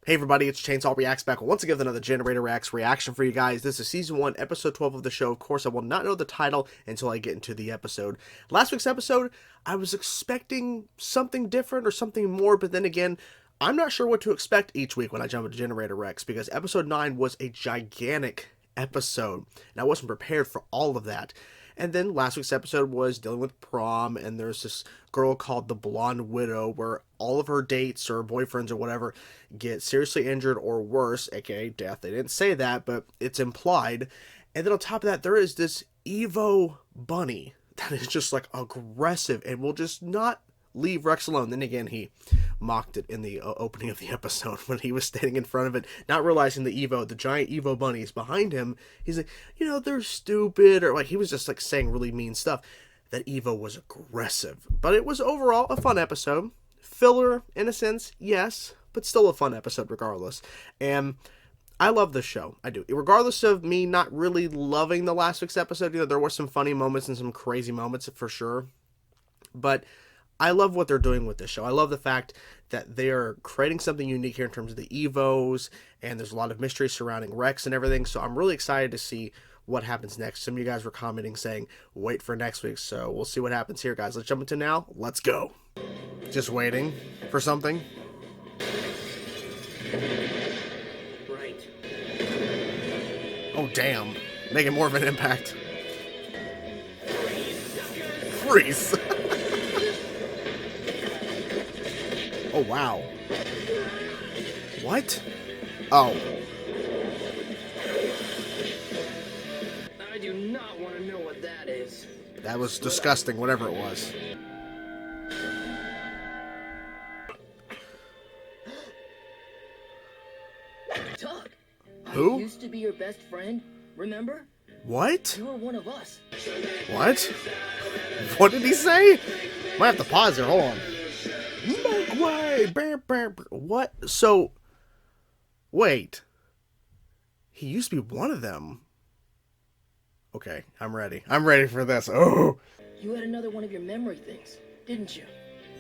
Hey everybody, it's Chainsaw Reacts back once again with another Generator Reacts reaction for you guys. This is Season 1, Episode 12 of the show. Of course, I will not know the title until I get into the episode. Last week's episode, I was expecting something different or something more, but then again, I'm not sure what to expect each week when I jump into Generator Reacts, because Episode 9 was a gigantic episode, and I wasn't prepared for all of that. And then last week's episode was dealing with prom, and there's this girl called the Blonde Widow, where all of her dates or boyfriends or whatever get seriously injured or worse, aka death. They didn't say that, but it's implied. And then on top of that, there is this Evo bunny that is just like aggressive and will just not leave Rex alone. Then again, he mocked it in the opening of the episode when he was standing in front of it, not realizing the giant Evo bunny is behind him. He's like, you know, they're stupid, or like he was just like saying really mean stuff. That Evo was aggressive, but it was overall a fun episode. Filler in a sense, yes, but still a fun episode regardless. And I love this show. I do. Regardless of me not really loving the last week's episode, you know, there were some funny moments and some crazy moments for sure. But I love what they're doing with this show. I love the fact that they are creating something unique here in terms of the Evos, and there's a lot of mystery surrounding Rex and everything, so I'm really excited to see what happens next. Some of you guys were commenting saying, wait for next week, so we'll see what happens here, guys. Let's jump into now. Let's go. Just waiting for something. Right. Oh, damn. Making more of an impact. Freeze. Oh, wow. What? Oh. I do not want to know what that is. That was disgusting, whatever it was. Doug, Who? I used to be your best friend, remember? What? You were one of us. What? What did he say? Might have to pause there, hold on. Make way! What? So, wait. He used to be one of them. Okay, I'm ready. I'm ready for this. Oh! You had another one of your memory things, didn't you?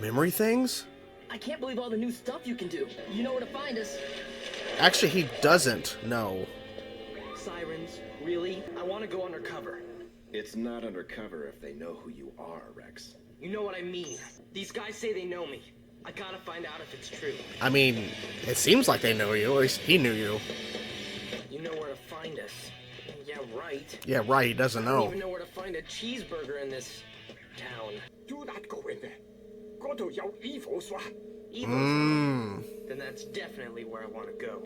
Memory things? I can't believe all the new stuff you can do. You know where to find us. Actually, he doesn't. No. Sirens, really? I want to go undercover. It's not undercover if they know who you are, Rex. You know what I mean. These guys say they know me. I gotta find out if it's true. I mean, it seems like they know you. At least he knew you. You know where to find us. Yeah, right. Yeah, right. He doesn't I don't know. even know where to find a cheeseburger in this town. Do not go in there. 嗰度有 evil 耍。 Evil? Then that's definitely where I want to go.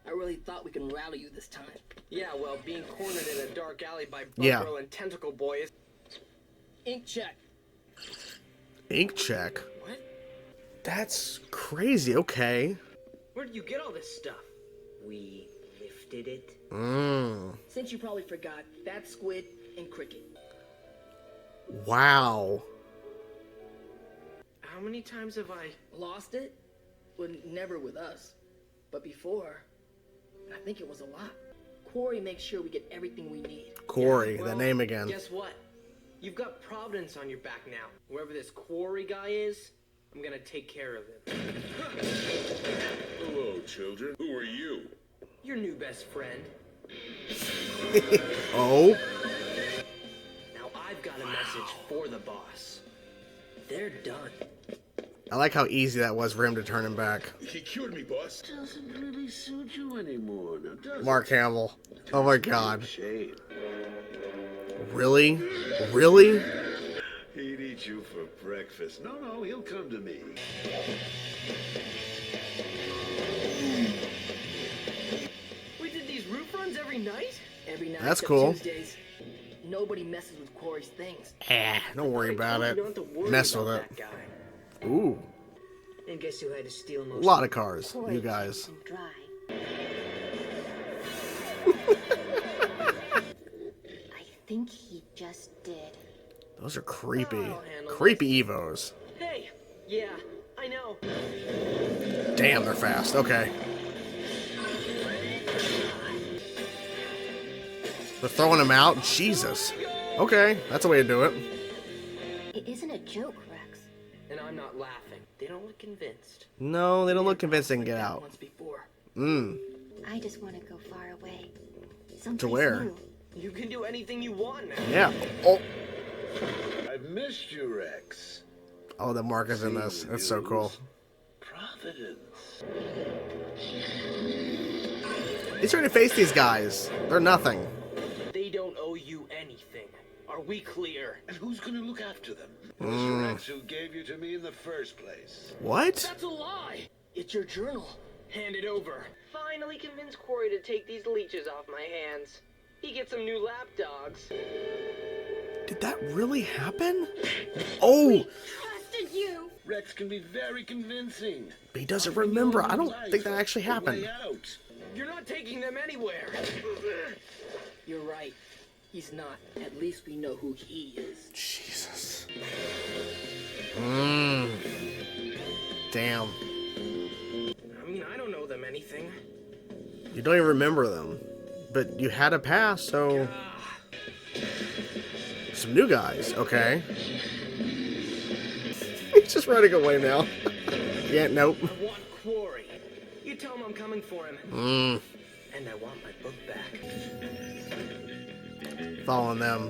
I really thought we can rally you this time. Yeah, well, being cornered in a dark alley by Buffalo and Tentacle Boy is... Ink check. Ink check? What? That's crazy. Okay. Where did you get all this stuff? We lifted it. Since you probably forgot, that's Squid and Cricket. Wow. How many times have I lost it? Well, never with us. But before, I think it was a lot. Quarry makes sure we get everything we need. Corey, Yeah, well, that name again. Guess what? You've got Providence on your back now. Whoever this Quarry guy is, I'm gonna take care of him. Hello, children. Who are you? Your new best friend. Oh? Now I've got a message for the boss. They're done. I like how easy that was for him to turn him back. He cured me, boss. Doesn't really suit you anymore, now does Mark Hamill. Oh my god. Shame. Really? Really? He'd eat you for breakfast. No, he'll come to me. We did these roof runs every night? Every night. That's except cool. Tuesdays. Nobody messes with Quarry's things. Don't worry about You it. don't have to worry Mess about with it. that guy. Ooh. And guess who had to steal most? A lot of cars, you guys. Dry. I think he just did. Those are creepy. I'll handle Creepy Evos. Hey, yeah, I know. Damn, they're fast. Okay. They're throwing him out? Jesus. Okay, that's a way to do it. It isn't a joke, Rex. and I'm not laughing. They don't look convinced. No, they don't look convincing. Like Get that out. once before. I just want to go far away. Someplace To where? new. You can do anything you want now. Yeah. Oh, I've missed you, Rex. oh, the mark is in this. That's so cool. Providence. He's trying to face these guys. They're nothing. They don't owe you anything. Are we clear? And who's gonna look after them? It was Rex who gave you to me in the first place. What? That's a lie! It's your journal. Hand it over. Finally convince Quarry to take these leeches off my hands. He gets some new lapdogs. Did that really happen? Oh, Trusted you. Rex can be very convincing. he doesn't remember. I don't think that actually A way happened. out. You're not taking them anywhere. You're right. He's not. At least we know who he is. Jesus. Damn. I mean, I don't know them anything. You don't even remember them. But you had a past, so... Some new guys, okay. He's just running away now. Yeah, nope. I want Quarry. You tell him I'm coming for him. And I want my book back. Following them.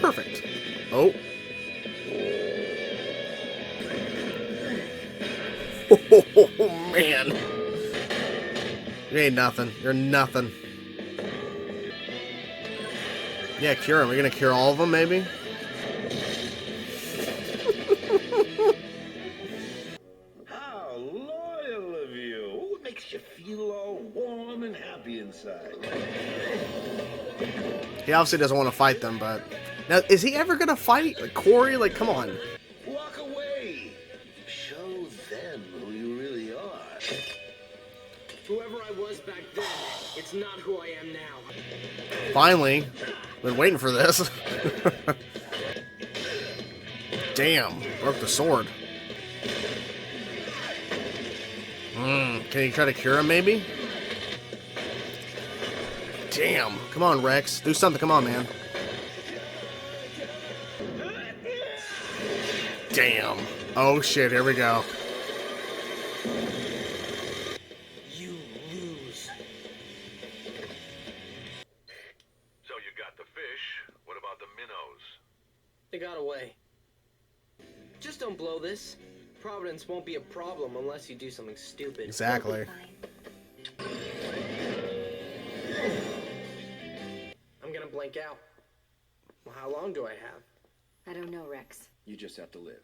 Perfect. Oh. Oh, man. You ain't nothing. You're nothing. Yeah, cure him. You're gonna cure all of them, maybe? How loyal of you. It makes you feel all warm and happy inside. He obviously doesn't want to fight them, but... Now, is he ever gonna fight like, Quarry? Like, come on. Walk away. Show them who you really are. Whoever I was back then, it's not who I am now. Finally. Been waiting for this. Damn. Broke the sword. Can you try to cure him, maybe? Damn. Come on, Rex. Do something. Come on, man. Damn. Oh, shit. Here we go. You lose. So you got the fish. What about the minnows? They got away. Just don't blow this. Providence won't be a problem unless you do something stupid. Exactly. Fine. I'm gonna blank out. Well, how long do I have? I don't know, Rex. You just have to live.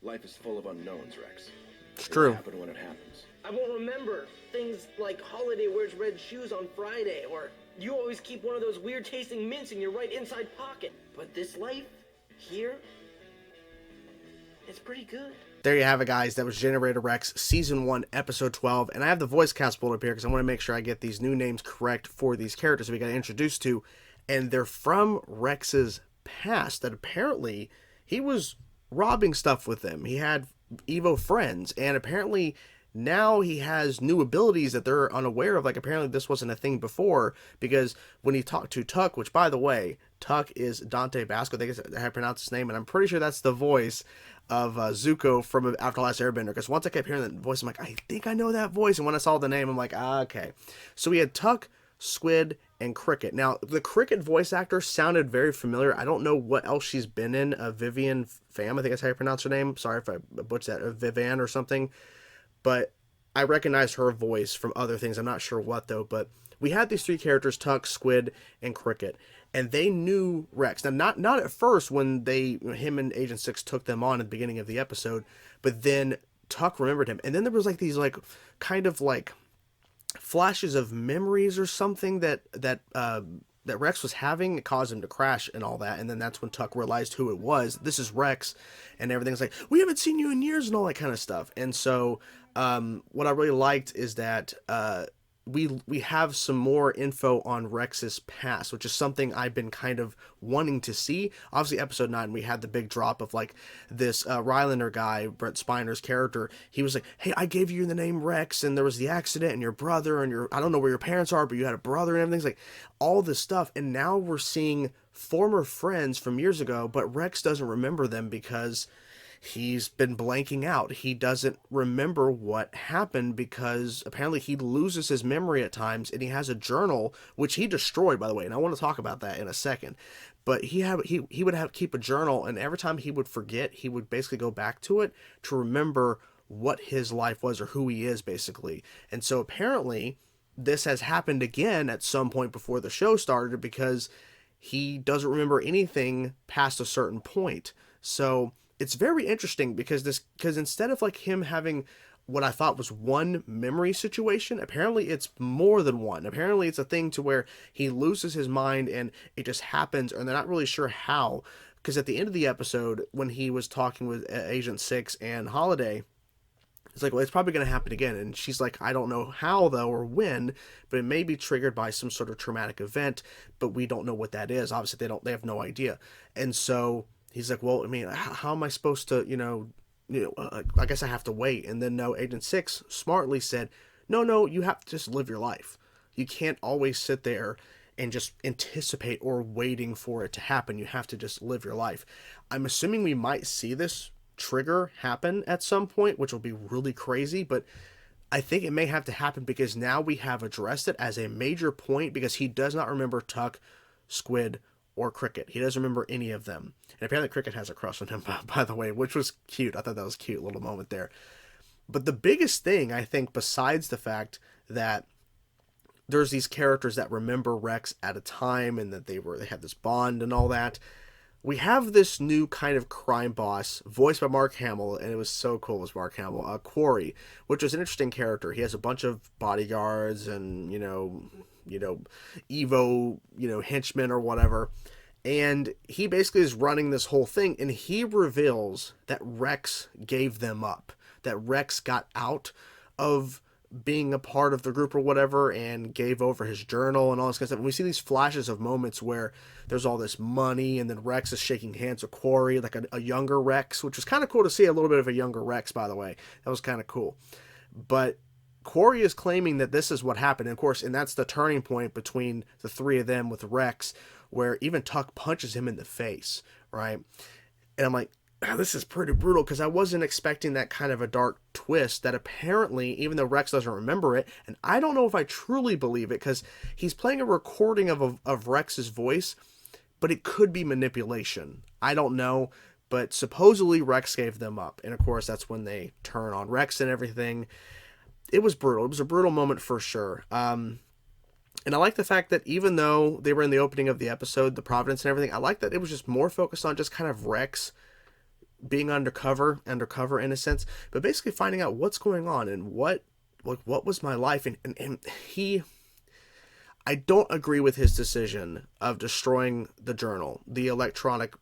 Life is full of unknowns, Rex. It's It'll true. happen when it happens. I won't remember things like Holiday wears red shoes on Friday, or you always keep one of those weird tasting mints in your right inside pocket. But this life, here, it's pretty good. There you have it, guys. That was Generator Rex, Season 1, Episode 12. And I have the voice cast pulled up here because I want to make sure I get these new names correct for these characters we got introduced to. And they're from Rex's past, that apparently he was robbing stuff with them. He had Evo friends, and apparently now he has new abilities that they're unaware of. Like, apparently this wasn't a thing before, because when he talked to Tuck, which, by the way, Tuck is Dante Basco, I think I pronounced his name, and I'm pretty sure that's the voice of Zuko from After Last Airbender, because once I kept hearing that voice, I'm like, I think I know that voice, and when I saw the name, I'm like, okay. So we had Tuck, Squid, and Cricket. Now, the Cricket voice actor sounded very familiar. I don't know what else she's been in. Vivian Pham, I think that's how you pronounce her name. Sorry if I butchered that. Vivian or something. But I recognize her voice from other things. I'm not sure what, though. But we had these three characters, Tuck, Squid, and Cricket. And they knew Rex. Now, not at first when him and Agent 6 took them on at the beginning of the episode. But then Tuck remembered him. And then there was like these like kind of like flashes of memories or something that Rex was having. It caused him to crash and all that, and then that's when Tuck realized who it was. This is Rex, and everything's like, we haven't seen you in years and all that kind of stuff. And so what I really liked is that we have some more info on Rex's past, which is something I've been kind of wanting to see. Obviously, episode 9, we had the big drop of like this Rylander guy, Brent Spiner's character. He was like, hey, I gave you the name Rex, and there was the accident, and your brother, and your, I don't know where your parents are, but you had a brother and everything. It's like all this stuff. And now we're seeing former friends from years ago, but Rex doesn't remember them because he's been blanking out. He doesn't remember what happened because apparently he loses his memory at times, and he has a journal which he destroyed, by the way, and I want to talk about that in a second. But he would have keep a journal, and every time he would forget, he would basically go back to it to remember what his life was or who he is, basically. And so apparently this has happened again at some point before the show started because he doesn't remember anything past a certain point. So it's very interesting because instead of like him having what I thought was one memory situation, apparently it's more than one. Apparently it's a thing to where he loses his mind and it just happens, and they're not really sure how. Because at the end of the episode, when he was talking with Agent 6 and Holiday, it's like, well, it's probably going to happen again. And she's like, I don't know how, though, or when, but it may be triggered by some sort of traumatic event, but we don't know what that is. Obviously, they have no idea. And so he's like, well, I mean, how am I supposed to, I guess I have to wait. And then no, Agent 6 smartly said, no, you have to just live your life. You can't always sit there and just anticipate or waiting for it to happen. You have to just live your life. I'm assuming we might see this trigger happen at some point, which will be really crazy, but I think it may have to happen because now we have addressed it as a major point because he does not remember Tuck, Squid, or Cricket. He doesn't remember any of them. And apparently Cricket has a crush on him, by the way, which was cute. I thought that was a cute little moment there. But the biggest thing, I think, besides the fact that there's these characters that remember Rex at a time and that they had this bond and all that, we have this new kind of crime boss voiced by Mark Hamill, and it was so cool. It was Mark Hamill, Quarry, which was an interesting character. He has a bunch of bodyguards and, Evo, henchmen or whatever. And he basically is running this whole thing, and he reveals that Rex gave them up, that Rex got out of being a part of the group or whatever and gave over his journal and all this kind of stuff. And we see these flashes of moments where there's all this money, and then Rex is shaking hands with Quarry, like a younger Rex, which was kind of cool to see a little bit of a younger Rex, by the way. That was kind of cool. But Quarry is claiming that this is what happened. And of course, and that's the turning point between the three of them with Rex, where even Tuck punches him in the face, right? And I'm like, this is pretty brutal because I wasn't expecting that kind of a dark twist that apparently, even though Rex doesn't remember it, and I don't know if I truly believe it because he's playing a recording of Rex's voice, but it could be manipulation. I don't know, but supposedly Rex gave them up. And of course, that's when they turn on Rex and everything. It was brutal. It was a brutal moment for sure. And I like the fact that even though they were in the opening of the episode, the Providence and everything, I like that it was just more focused on just kind of Rex being undercover in a sense, but basically finding out what's going on and what was my life. And I don't agree with his decision of destroying the journal, the electronic,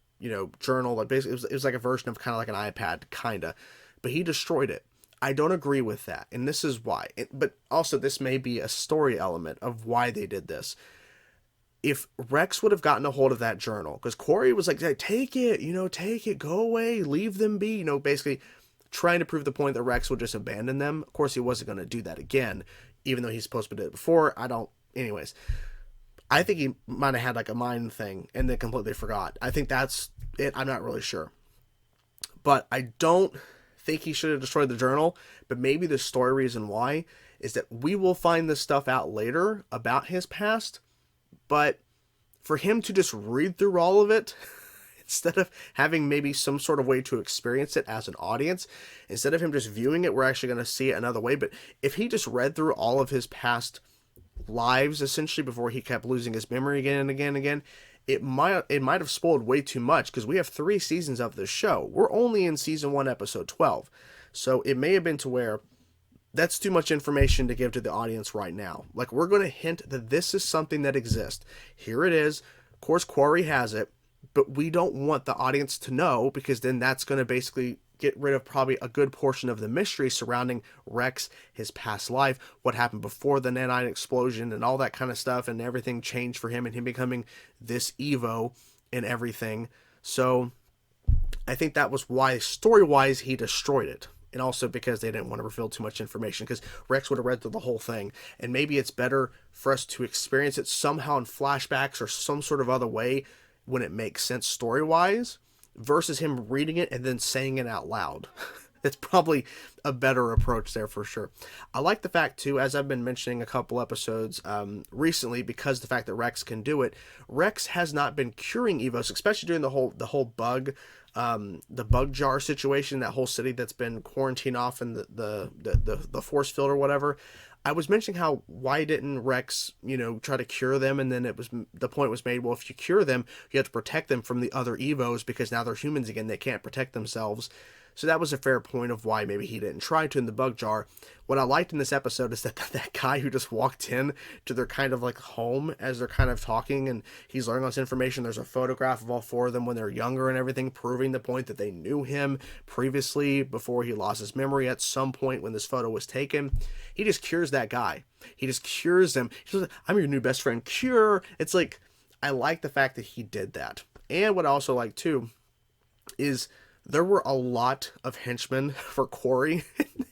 journal. Like basically it was like a version of kind of like an iPad, kinda, but he destroyed it. I don't agree with that. And this is why, but also this may be a story element of why they did this. If Rex would have gotten a hold of that journal, because Quarry was like, take it, go away, leave them be, basically trying to prove the point that Rex would just abandon them. Of course, he wasn't going to do that again, even though he's supposed to do it before. Anyways, I think he might have had like a mind thing and then completely forgot. I think that's it. I'm not really sure. But I don't think he should have destroyed the journal, but maybe the story reason why is that we will find this stuff out later about his past. But for him to just read through all of it, instead of having maybe some sort of way to experience it as an audience, instead of him just viewing it, we're actually going to see it another way. But if he just read through all of his past lives, essentially, before he kept losing his memory again and again and again, it might have spoiled way too much, because we have 3 seasons of this show. We're only in season 1, episode 12. So it may have been to where that's too much information to give to the audience right now. Like, we're going to hint that this is something that exists. Here it is. Of course, Quarry has it, but we don't want the audience to know, because then that's going to basically get rid of probably a good portion of the mystery surrounding Rex, his past life, what happened before the nanite explosion and all that kind of stuff, and everything changed for him and him becoming this Evo and everything. So I think that was why, story-wise, he destroyed it. And also because they didn't want to reveal too much information, because Rex would have read through the whole thing. And maybe it's better for us to experience it somehow in flashbacks or some sort of other way when it makes sense story-wise, versus him reading it and then saying it out loud. It's probably a better approach there for sure. I like the fact too, as I've been mentioning a couple episodes recently, because the fact that Rex can do it, Rex has not been curing Evos, especially during the whole bug, the bug jar situation, that whole city that's been quarantined off in the force field or whatever. I was mentioning how, why didn't Rex, try to cure them? And then the point was made, well, if you cure them, you have to protect them from the other Evos, because now they're humans again, they can't protect themselves. So that was a fair point of why maybe he didn't try to in the bug jar. What I liked in this episode is that guy who just walked in to their kind of like home as they're kind of talking and he's learning all this information. There's a photograph of all four of them when they're younger and everything, proving the point that they knew him previously before he lost his memory at some point when this photo was taken. He just cures that guy. He just cures him. He says, I'm your new best friend, cure. It's like, I like the fact that he did that. And what I also like too is there were a lot of henchmen for Quarry.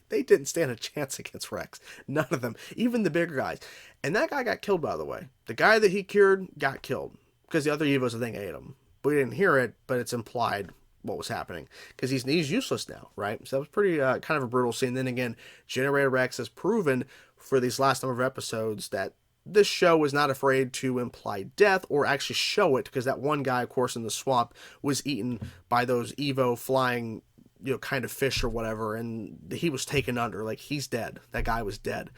They didn't stand a chance against Rex. None of them. Even the bigger guys. And that guy got killed, by the way. The guy that he cured got killed. Because the other Evos, I think, ate him. We didn't hear it, but it's implied what was happening. Because he's useless now, right? So that was pretty kind of a brutal scene. Then again, Generator Rex has proven for these last number of episodes that this show was not afraid to imply death or actually show it, because that one guy, of course, in the swamp was eaten by those Evo flying, kind of fish or whatever, and he was taken under. Like, he's dead. That guy was dead.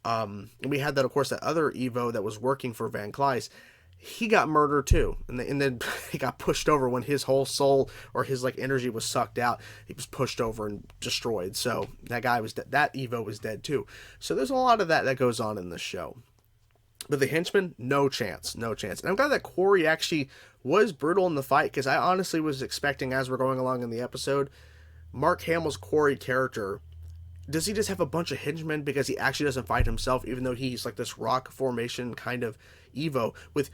And we had that, of course, that other Evo that was working for Van Kleis. He got murdered too, and then he got pushed over when his whole soul or his like energy was sucked out. He was pushed over and destroyed. So that guy was that Evo was dead too. So there's a lot of that goes on in this show. But the henchmen, no chance. And I'm glad that Quarry actually was brutal in the fight, because I honestly was expecting, as we're going along in the episode, Mark Hamill's Quarry character, does he just have a bunch of henchmen because he actually doesn't fight himself, even though he's like this rock formation kind of Evo with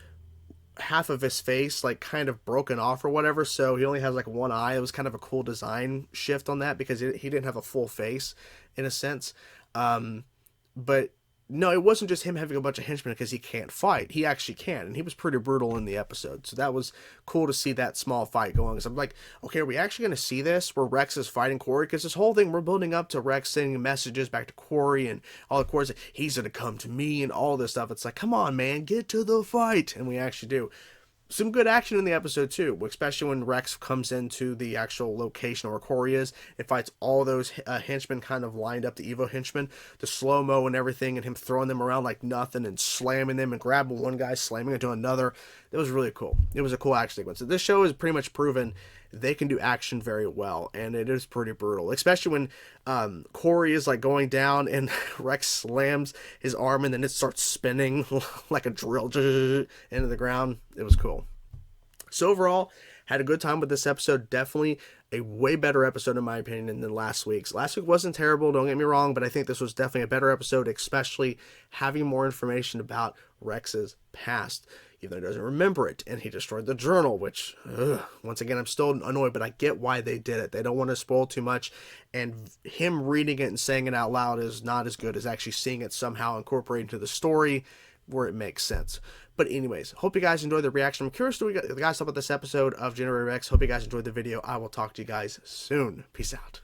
half of his face like kind of broken off or whatever, so he only has like one eye. It was kind of a cool design shift on that, because he didn't have a full face in a sense. But no, it wasn't just him having a bunch of henchmen because he can't fight. He actually can, and he was pretty brutal in the episode. So that was cool to see that small fight going. So I'm like, okay, are we actually going to see this where Rex is fighting Quarry? Because this whole thing, we're building up to Rex sending messages back to Quarry, and all the Quarry's like, he's going to come to me and all this stuff. It's like, come on, man, get to the fight. And we actually do. Some good action in the episode too, especially when Rex comes into the actual location where Quarry is and fights all those henchmen kind of lined up, the Evo henchmen, the slow-mo and everything, and him throwing them around like nothing and slamming them and grabbing one guy, slamming into another. It was really cool. It was a cool action sequence. So this show has pretty much proven they can do action very well, and it is pretty brutal, especially when Quarry is like going down and Rex slams his arm and then it starts spinning like a drill into the ground. It was cool. So overall, had a good time with this episode. Definitely a way better episode in my opinion than last week's. Last week wasn't terrible, don't get me wrong, but I think this was definitely a better episode, especially having more information about Rex's past, even though he doesn't remember it, and he destroyed the journal, which, once again, I'm still annoyed, but I get why they did it. They don't want to spoil too much, and him reading it and saying it out loud is not as good as actually seeing it somehow incorporated into the story where it makes sense. But anyways, hope you guys enjoyed the reaction. I'm curious to the guys thought about this episode of Generator X. Hope you guys enjoyed the video. I will talk to you guys soon. Peace out.